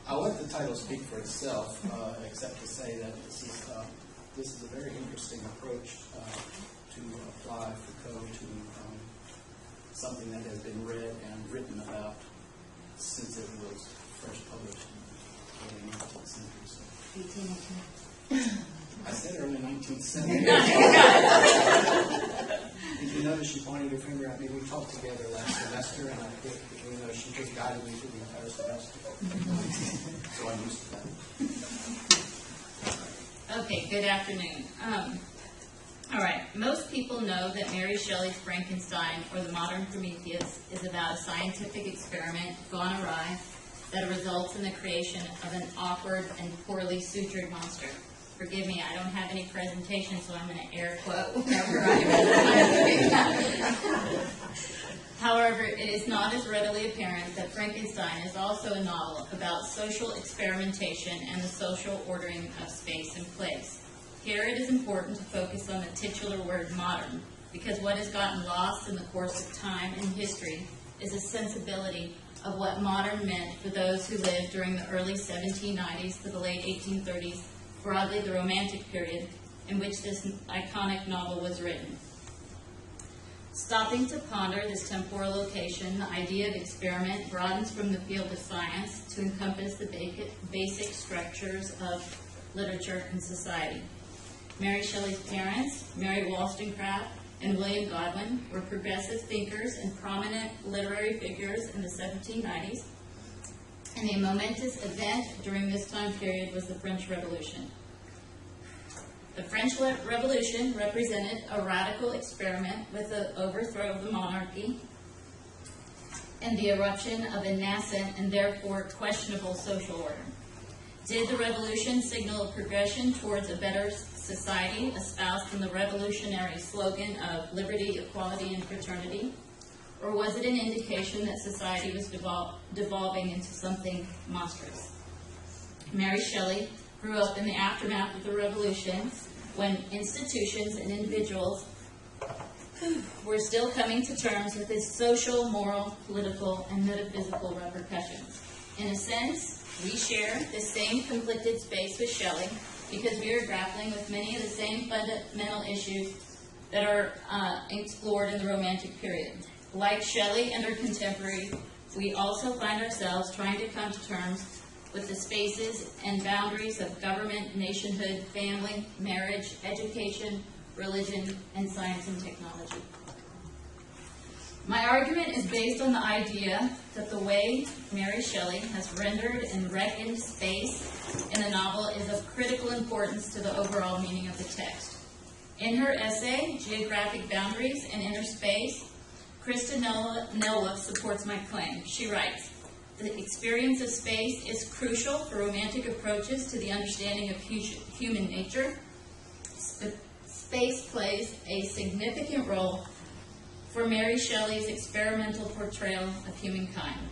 I'll let the title speak for itself, except to say that this is a very interesting approach to apply Foucault to something that has been read and written about since it was first published in the 19th century. So. I said early 19th century. Did you notice she pointed her finger at me? We talked together last semester, and she just guided me through the entire semester. So I'm used to that. Okay, good afternoon. All right, most people know that Mary Shelley's Frankenstein, or the modern Prometheus, is about a scientific experiment gone awry that results in the creation of an awkward and poorly sutured monster. Forgive me, I don't have any presentation, so I'm going to air quote whenever I However, it is not as readily apparent that Frankenstein is also a novel about social experimentation and the social ordering of space and place. Here it is important to focus on the titular word modern, because what has gotten lost in the course of time and history is a sensibility of what modern meant for those who lived during the early 1790s to the late 1830s, broadly the Romantic period, in which this iconic novel was written. Stopping to ponder this temporal location, the idea of experiment broadens from the field of science to encompass the basic structures of literature and society. Mary Shelley's parents, Mary Wollstonecraft and William Godwin, were progressive thinkers and prominent literary figures in the 1790s, and a momentous event during this time period was the French Revolution. The French Revolution represented a radical experiment with the overthrow of the monarchy and the eruption of a nascent and therefore questionable social order. Did the revolution signal a progression towards a better society espoused in the revolutionary slogan of liberty, equality, and fraternity? Or was it an indication that society was devolving into something monstrous? Mary Shelley grew up in the aftermath of the revolution, when institutions and individuals were still coming to terms with its social, moral, political, and metaphysical repercussions. In a sense, we share the same conflicted space with Shelley because we are grappling with many of the same fundamental issues that are explored in the Romantic period. Like Shelley and her contemporaries, we also find ourselves trying to come to terms with the spaces and boundaries of government, nationhood, family, marriage, education, religion, and science and technology. My argument is based on the idea that the way Mary Shelley has rendered and reckoned space in the novel is of critical importance to the overall meaning of the text. In her essay, Geographic Boundaries and Inner Space, Krista Nelwolf supports my claim. She writes, "The experience of space is crucial for romantic approaches to the understanding of human nature. Space plays a significant role for Mary Shelley's experimental portrayal of humankind."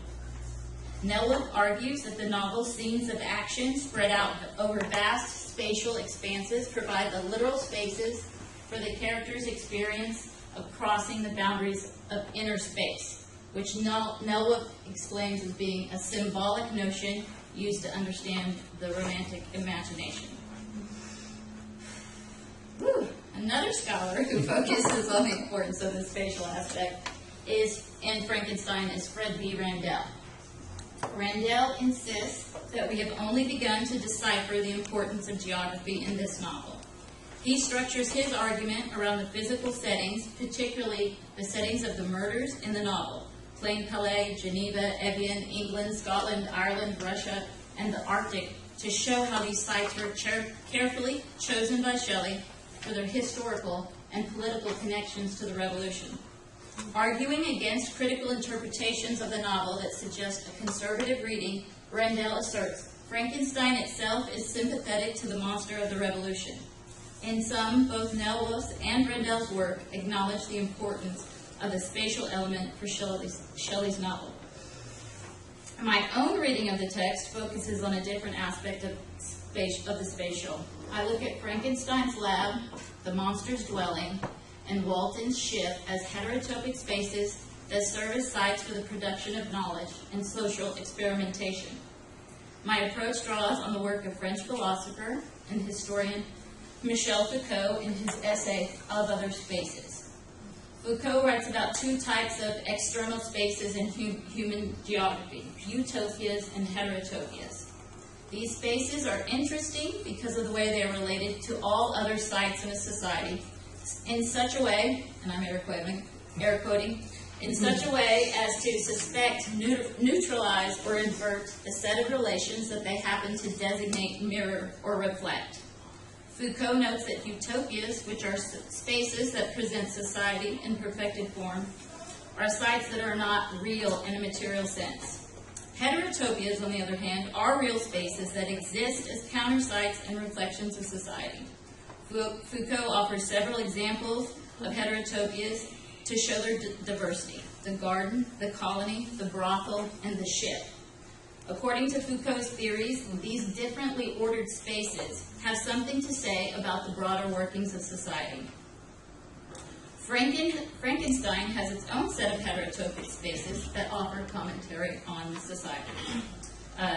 Nelwolf argues that the novel's scenes of action spread out over vast spatial expanses provide the literal spaces for the character's experience of crossing the boundaries of inner space, which Nelwolf explains as being a symbolic notion used to understand the romantic imagination. Another scholar who focuses on the importance of the spatial aspect in Frankenstein is Fred B. Randell. Randell insists that we have only begun to decipher the importance of geography in this novel. He structures his argument around the physical settings, particularly the settings of the murders in the novel: Plain Calais, Geneva, Evian, England, Scotland, Ireland, Russia, and the Arctic, to show how these sites were carefully chosen by Shelley for their historical and political connections to the Revolution. Arguing against critical interpretations of the novel that suggest a conservative reading, Randell asserts Frankenstein itself is sympathetic to the monster of the Revolution. In sum, both Nelwolf's and Randell's work acknowledge the importance of the spatial element for Shelley's novel. My own reading of the text focuses on a different aspect of the spatial. I look at Frankenstein's lab, the monster's dwelling, and Walton's ship as heterotopic spaces that serve as sites for the production of knowledge and social experimentation. My approach draws on the work of French philosopher and historian Michel Foucault in his essay, Of Other Spaces. Foucault writes about two types of external spaces in human geography, utopias and heterotopias. These spaces are interesting because of the way they are related to all other sites in a society in such a way, and I'm air quoting, in such a way as to suspect, neutralize, or invert the set of relations that they happen to designate, mirror, or reflect. Foucault notes that utopias, which are spaces that present society in perfected form, are sites that are not real in a material sense. Heterotopias, on the other hand, are real spaces that exist as counter sites and reflections of society. Foucault offers several examples of heterotopias to show their diversity: the garden, the colony, the brothel, and the ship. According to Foucault's theories, these differently ordered spaces have something to say about the broader workings of society. Frankenstein has its own set of heterotopic spaces that offer commentary on society.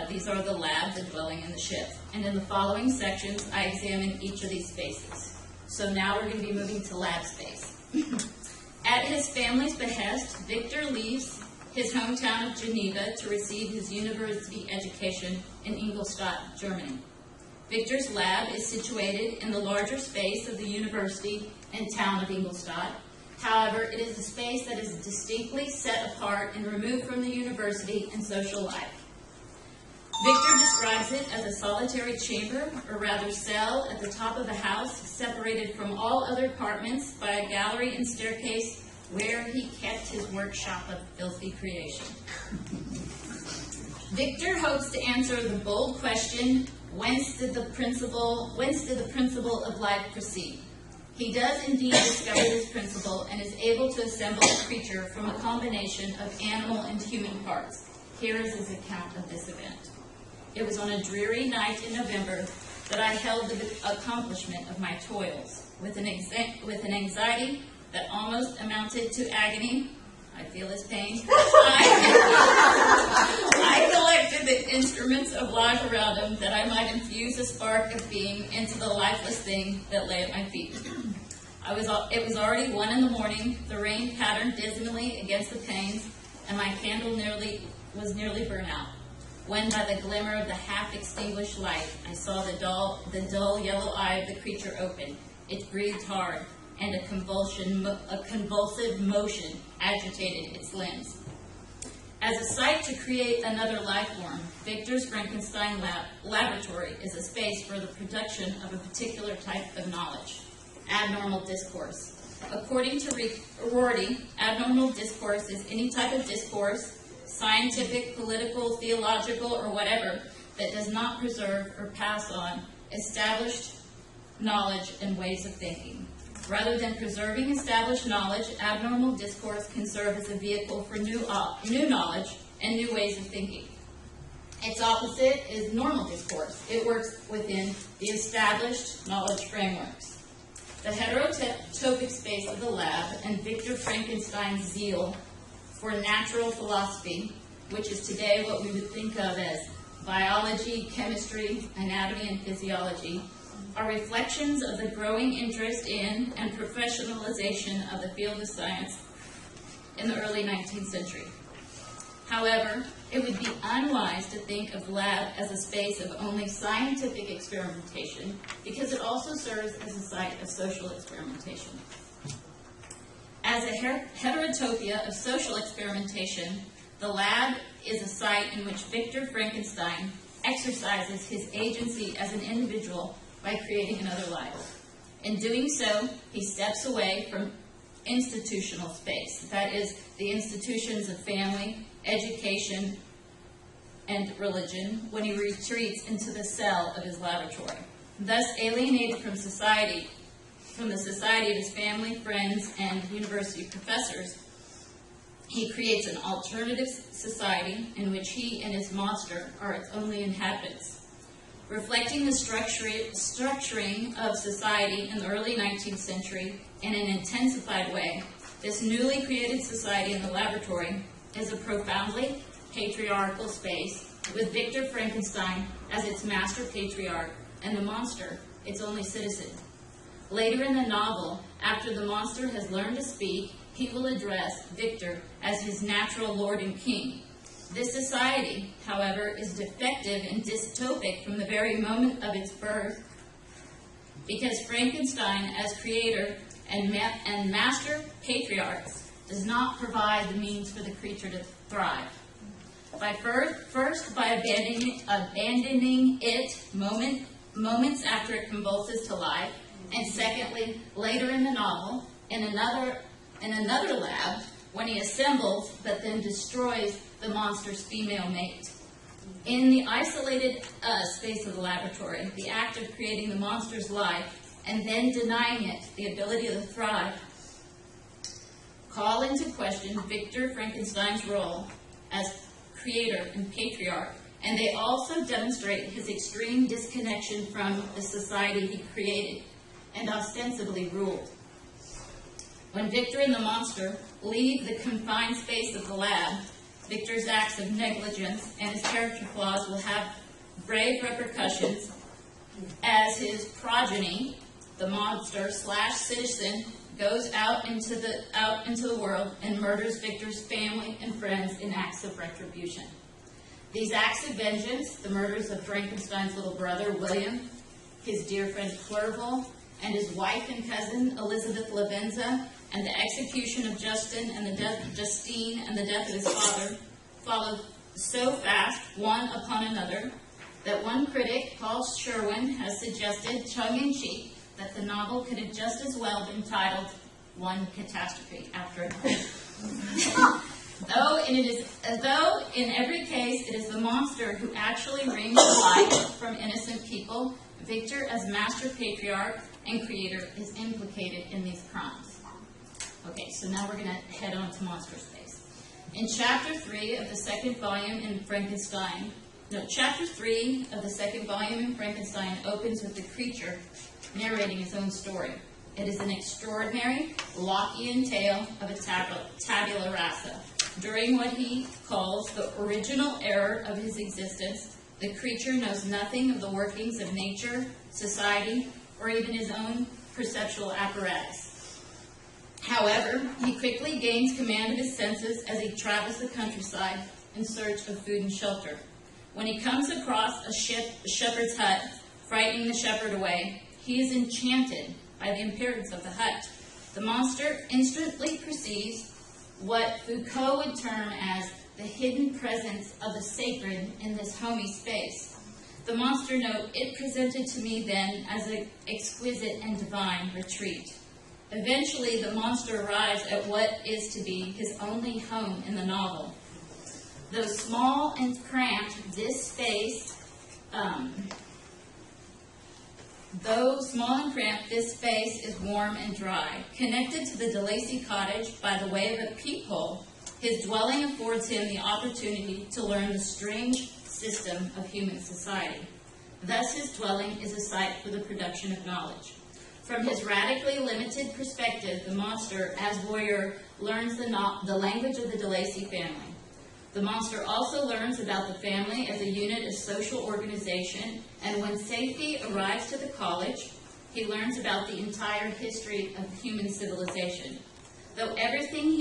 These are the lab, the dwelling, and the ship. And in the following sections, I examine each of these spaces. So now we're going to be moving to lab space. At his family's behest, Victor leaves his hometown of Geneva to receive his university education in Ingolstadt, Germany. Victor's lab is situated in the larger space of the university and town of Ingolstadt. However, it is a space that is distinctly set apart and removed from the university and social life. Victor describes it as a solitary chamber, or rather cell, at the top of a house, separated from all other apartments by a gallery and staircase where he kept his workshop of filthy creation. Victor hopes to answer the bold question, whence did the principle of life proceed? He does indeed discover this principle and is able to assemble a creature from a combination of animal and human parts. Here is his account of this event. It was on a dreary night in November that I held the accomplishment of my toils. With an anxiety that almost amounted to agony, I feel his pain, I collected the instruments of life around him that I might infuse a spark of being into the lifeless thing that lay at my feet. It was already 1 a.m, the rain patterned dismally against the panes, and my candle was nearly burnt out, when by the glimmer of the half-extinguished light, I saw the dull yellow eye of the creature open. It breathed hard, and a convulsive motion agitated its limbs. As a site to create another life form, Victor's Frankenstein laboratory is a space for the production of a particular type of knowledge, abnormal discourse. According to Rorty, abnormal discourse is any type of discourse, scientific, political, theological, or whatever, that does not preserve or pass on established knowledge and ways of thinking. Rather than preserving established knowledge, abnormal discourse can serve as a vehicle for new knowledge and new ways of thinking. Its opposite is normal discourse. It works within the established knowledge frameworks. The heterotopic space of the lab and Victor Frankenstein's zeal for natural philosophy, which is today what we would think of as biology, chemistry, anatomy, and physiology, are reflections of the growing interest in and professionalization of the field of science in the early 19th century. However, it would be unwise to think of the lab as a space of only scientific experimentation, because it also serves as a site of social experimentation. As a heterotopia of social experimentation, the lab is a site in which Victor Frankenstein exercises his agency as an individual by creating another life. In doing so, he steps away from institutional space, that is, the institutions of family, education, and religion, when he retreats into the cell of his laboratory. Thus alienated from society, from the society of his family, friends, and university professors, he creates an alternative society in which he and his monster are its only inhabitants. Reflecting the structuring of society in the early 19th century in an intensified way, this newly created society in the laboratory is a profoundly patriarchal space with Victor Frankenstein as its master patriarch and the monster its only citizen. Later in the novel, after the monster has learned to speak, he will address Victor as his natural lord and king. This society, however, is defective and dystopic from the very moment of its birth, because Frankenstein, as creator and master patriarch, does not provide the means for the creature to thrive. First, by abandoning it moments after it convulses to life, and secondly, later in the novel, in another lab, when he assembles but then destroys the monster's female mate. In the isolated space of the laboratory, the act of creating the monster's life and then denying it the ability to thrive call into question Victor Frankenstein's role as creator and patriarch, and they also demonstrate his extreme disconnection from the society he created and ostensibly ruled. When Victor and the monster leave the confined space of the lab, Victor's acts of negligence and his character flaws will have grave repercussions as his progeny, the monster/citizen, goes out into the world and murders Victor's family and friends in acts of retribution. These acts of vengeance, the murders of Frankenstein's little brother, William, his dear friend Clerval, and his wife and cousin, Elizabeth Lavenza, and the execution of Justine and the death of his father, followed so fast, one upon another, that one critic, Paul Sherwin, has suggested, tongue-in-cheek, that the novel could have just as well been titled One Catastrophe After Another. Though in every case it is the monster who actually wrings life from innocent people, Victor, as master patriarch and creator, is implicated in these crimes. Okay, so now we're going to head on to monster space. In Chapter 3 of the second volume in Frankenstein, Chapter 3 of the second volume in Frankenstein opens with the creature narrating his own story. It is an extraordinary Lockean tale of a tabula rasa. During what he calls the original era of his existence, the creature knows nothing of the workings of nature, society, or even his own perceptual apparatus. However, he quickly gains command of his senses as he travels the countryside in search of food and shelter. When he comes across a shepherd's hut, frightening the shepherd away, he is enchanted by the appearance of the hut. The monster instantly perceives what Foucault would term as the hidden presence of the sacred in this homey space. The monster note, it presented to me then as an exquisite and divine retreat. Eventually, the monster arrives at what is to be his only home in the novel. Though small and cramped, this space is warm and dry. Connected to the DeLacy cottage by the way of a peephole, his dwelling affords him the opportunity to learn the strange system of human society. Thus, his dwelling is a site for the production of knowledge. From his radically limited perspective, the monster, as voyeur, learns the language of the DeLacy family. The monster also learns about the family as a unit of social organization, and when safety arrives to the college, he learns about the entire history of human civilization. Though everything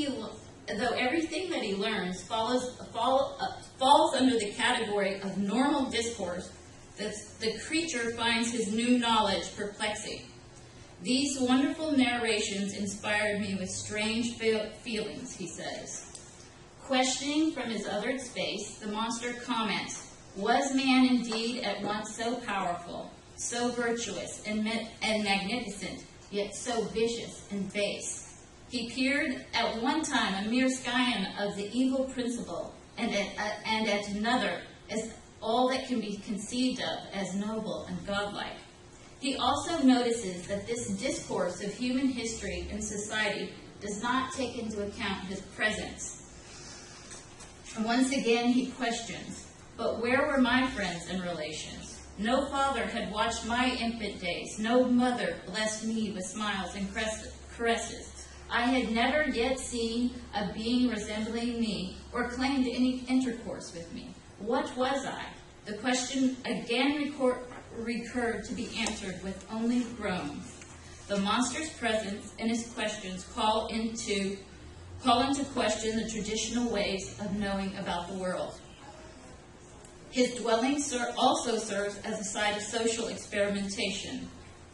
that he learns falls under the category of normal discourse, the creature finds his new knowledge perplexing. These wonderful narrations inspired me with strange feelings, he says. Questioning from his othered space, the monster comments, was man indeed at once so powerful, so virtuous and magnificent, yet so vicious and base? He appeared at one time a mere scion of the evil principle, and at another as all that can be conceived of as noble and godlike. He also notices that this discourse of human history and society does not take into account his presence. And once again he questions, but where were my friends and relations? No father had watched my infant days, no mother blessed me with smiles and caresses. I had never yet seen a being resembling me or claimed any intercourse with me. What was I? The question again recurred to be answered with only groans. The monster's presence and his questions call into question the traditional ways of knowing about the world. His dwelling also serves as a site of social experimentation.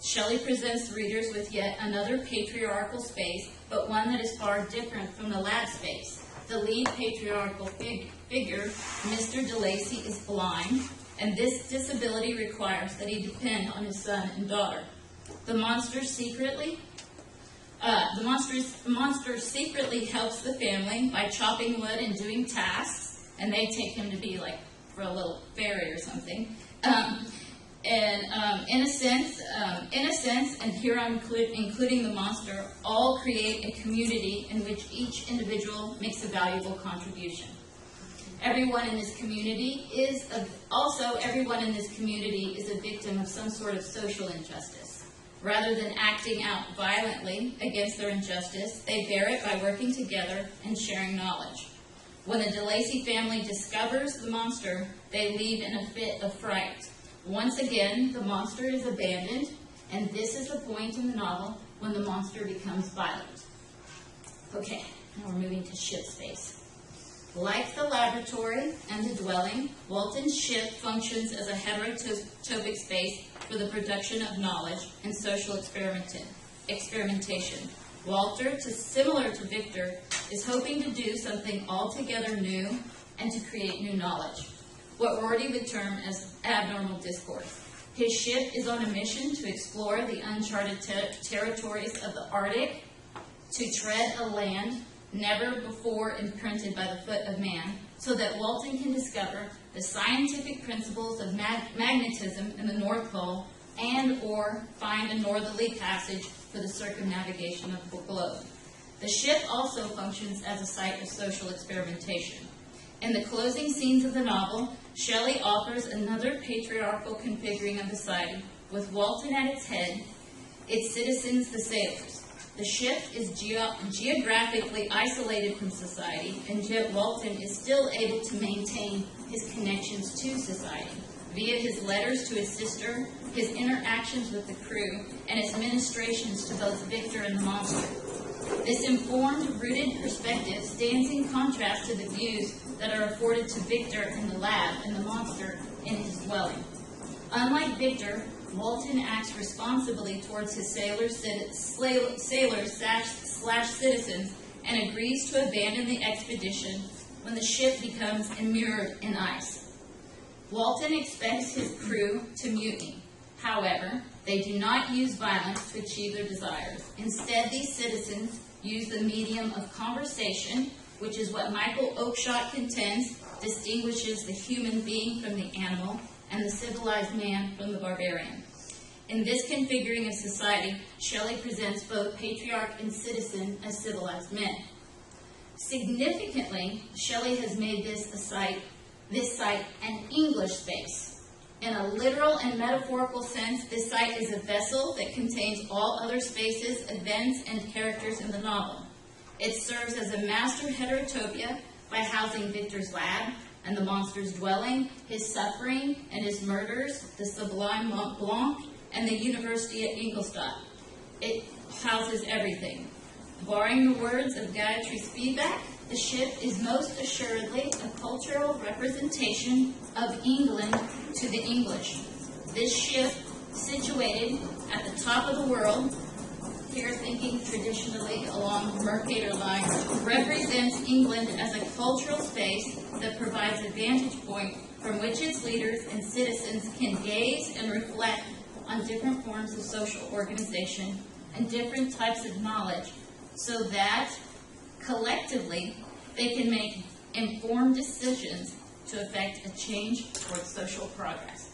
Shelley presents readers with yet another patriarchal space, but one that is far different from the lab space. The lead patriarchal figure, Mr. DeLacy, is blind, and this disability requires that he depend on his son and daughter. The monster secretly helps the family by chopping wood and doing tasks, and they take him to be like for a little fairy or something. In a sense, and here I'm including the monster, all create a community in which each individual makes a valuable contribution. Everyone in this community is a victim of some sort of social injustice. Rather than acting out violently against their injustice, they bear it by working together and sharing knowledge. When the DeLacy family discovers the monster, they leave in a fit of fright. Once again, the monster is abandoned, and this is the point in the novel when the monster becomes violent. Okay, now we're moving to ship space. Like the laboratory and the dwelling, Walton's ship functions as a heterotopic space for the production of knowledge and social experimentation. Walter, similar to Victor, is hoping to do something altogether new and to create new knowledge, what Rorty would term as abnormal discourse. His ship is on a mission to explore the uncharted territories of the Arctic, to tread a land never before imprinted by the foot of man, so that Walton can discover the scientific principles of magnetism in the North Pole and or find a northerly passage for the circumnavigation of the globe. The ship also functions as a site of social experimentation. In the closing scenes of the novel, Shelley offers another patriarchal configuring of the society, with Walton at its head, its citizens the sailors. The ship is geographically isolated from society, and yet Walton is still able to maintain his connections to society via his letters to his sister, his interactions with the crew, and his ministrations to both Victor and the monster. This informed, rooted perspective stands in contrast to the views that are afforded to Victor in the lab and the monster in his dwelling. Unlike Victor, Walton acts responsibly towards his sailors/citizens and agrees to abandon the expedition when the ship becomes immured in ice. Walton expects his crew to mutiny. However, they do not use violence to achieve their desires. Instead, these citizens use the medium of conversation, which is what Michael Oakeshott contends distinguishes the human being from the animal and the civilized man from the barbarian. In this configuring of society, Shelley presents both patriarch and citizen as civilized men. Significantly, Shelley has made this site an English space. In a literal and metaphorical sense, this site is a vessel that contains all other spaces, events, and characters in the novel. It serves as a master heterotopia by housing Victor's lab and the monster's dwelling, his suffering and his murders, the Sublime Mont Blanc, and the University at Ingolstadt. It houses everything. Barring the words of Gayatri Spivak, the ship is most assuredly a cultural representation of England to the English. This ship, situated at the top of the world, here thinking traditionally along the Mercator Line, represents England as a cultural space that provides a vantage point from which its leaders and citizens can gaze and reflect on different forms of social organization and different types of knowledge, so that collectively they can make informed decisions to effect a change towards social progress.